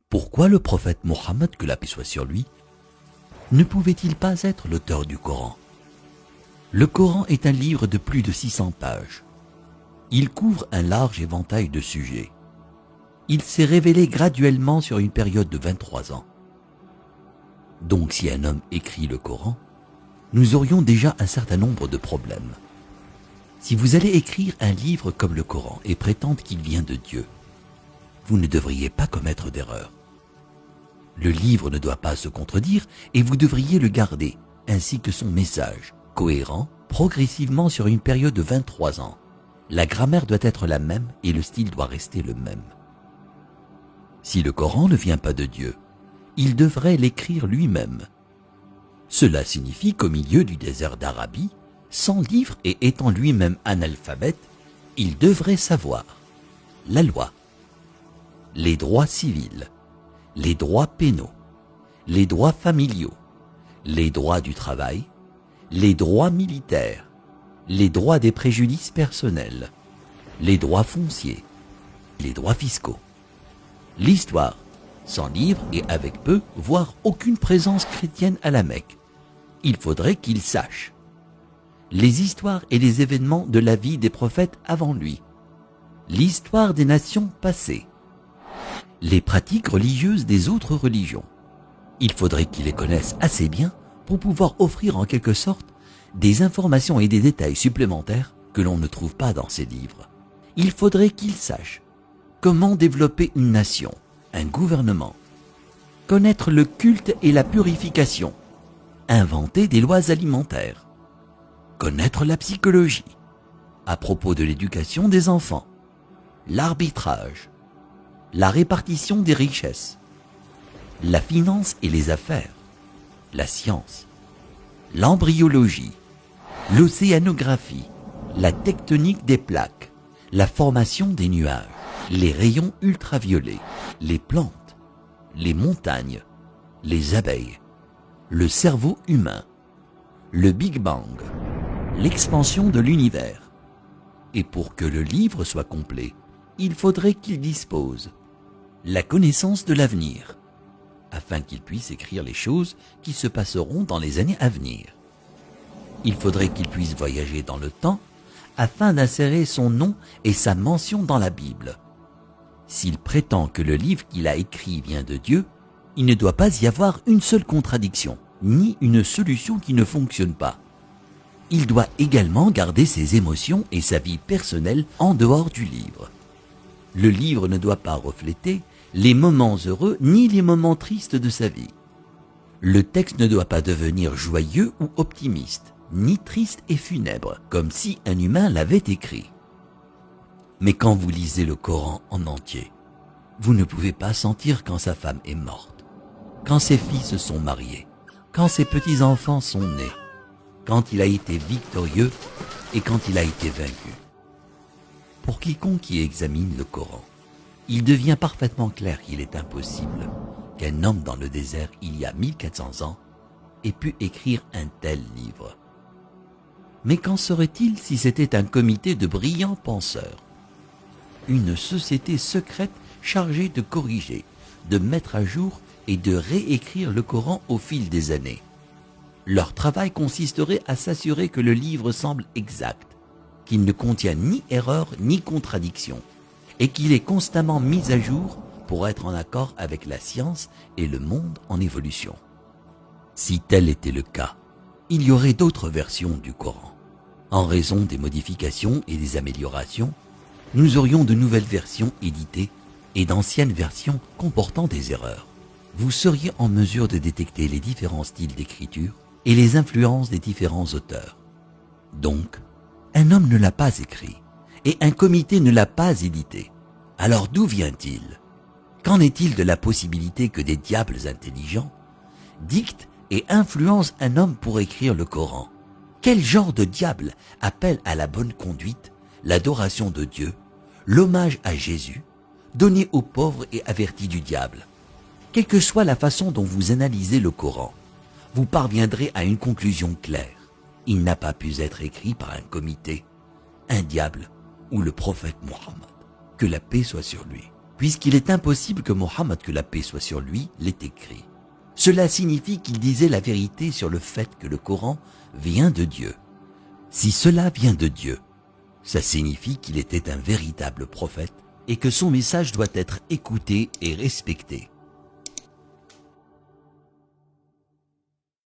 Pourquoi le prophète Mohammed, que la paix soit sur lui, ne pouvait-il pas être l'auteur du Coran? Le Coran est un livre de plus de 600 pages. Il couvre un large éventail de sujets. Il s'est révélé graduellement sur une période de 23 ans. Donc si un homme écrit le Coran, nous aurions déjà un certain nombre de problèmes. Si vous allez écrire un livre comme le Coran et prétendre qu'il vient de Dieu, vous ne devriez pas commettre d'erreur. Le livre ne doit pas se contredire et vous devriez le garder, ainsi que son message, cohérent, progressivement sur une période de 23 ans. La grammaire doit être la même et le style doit rester le même. Si le Coran ne vient pas de Dieu, il devrait l'écrire lui-même. Cela signifie qu'au milieu du désert d'Arabie, sans livre et étant lui-même analphabète, il devrait savoir la loi, les droits civils, les droits pénaux, les droits familiaux, les droits du travail, les droits militaires, les droits des préjudices personnels, les droits fonciers, les droits fiscaux. L'histoire, sans livre et avec peu, voire aucune présence chrétienne à la Mecque. Il faudrait qu'il sache les histoires et les événements de la vie des prophètes avant lui, l'histoire des nations passées, les pratiques religieuses des autres religions. Il faudrait qu'il les connaisse assez bien pour pouvoir offrir en quelque sorte des informations et des détails supplémentaires que l'on ne trouve pas dans ces livres. Il faudrait qu'il sache comment développer une nation, un gouvernement, connaître le culte et la purification, inventer des lois alimentaires, connaître la psychologie, à propos de l'éducation des enfants, l'arbitrage, la répartition des richesses, la finance et les affaires, la science, l'embryologie, l'océanographie, la tectonique des plaques, la formation des nuages, les rayons ultraviolets, les plantes, les montagnes, les abeilles, le cerveau humain, le Big Bang, l'expansion de l'univers. Et pour que le livre soit complet, il faudrait qu'il dispose la connaissance de l'avenir, afin qu'il puisse écrire les choses qui se passeront dans les années à venir. Il faudrait qu'il puisse voyager dans le temps, afin d'insérer son nom et sa mention dans la Bible. S'il prétend que le livre qu'il a écrit vient de Dieu, il ne doit pas y avoir une seule contradiction, ni une solution qui ne fonctionne pas. Il doit également garder ses émotions et sa vie personnelle en dehors du livre. Le livre ne doit pas refléter les moments heureux ni les moments tristes de sa vie. Le texte ne doit pas devenir joyeux ou optimiste, ni triste et funèbre, comme si un humain l'avait écrit. Mais quand vous lisez le Coran en entier, vous ne pouvez pas sentir quand sa femme est morte, quand ses filles se sont mariées, quand ses petits-enfants sont nés, quand il a été victorieux et quand il a été vaincu. Pour quiconque qui examine le Coran, il devient parfaitement clair qu'il est impossible qu'un homme dans le désert il y a 1400 ans ait pu écrire un tel livre. Mais qu'en serait-il si c'était un comité de brillants penseurs, une société secrète chargée de corriger, de mettre à jour et de réécrire le Coran au fil des années? Leur travail consisterait à s'assurer que le livre semble exact, qu'il ne contient ni erreur ni contradiction, et qu'il est constamment mis à jour pour être en accord avec la science et le monde en évolution. Si tel était le cas, il y aurait d'autres versions du Coran. En raison des modifications et des améliorations, nous aurions de nouvelles versions éditées et d'anciennes versions comportant des erreurs. Vous seriez en mesure de détecter les différents styles d'écriture et les influences des différents auteurs. Donc, un homme ne l'a pas écrit et un comité ne l'a pas édité. Alors d'où vient-il? Qu'en est-il de la possibilité que des diables intelligents dictent et influencent un homme pour écrire le Coran? Quel genre de diable appelle à la bonne conduite, l'adoration de Dieu, l'hommage à Jésus, donné aux pauvres et averti du diable? Quelle que soit la façon dont vous analysez le Coran, vous parviendrez à une conclusion claire. Il n'a pas pu être écrit par un comité, un diable ou le prophète Mohammed. Que la paix soit sur lui. puisqu'il est impossible que Mohammed, que la paix soit sur lui, l'ait écrit. Cela signifie qu'il disait la vérité sur le fait que le Coran vient de Dieu. Si cela vient de Dieu, ça signifie qu'il était un véritable prophète et que son message doit être écouté et respecté.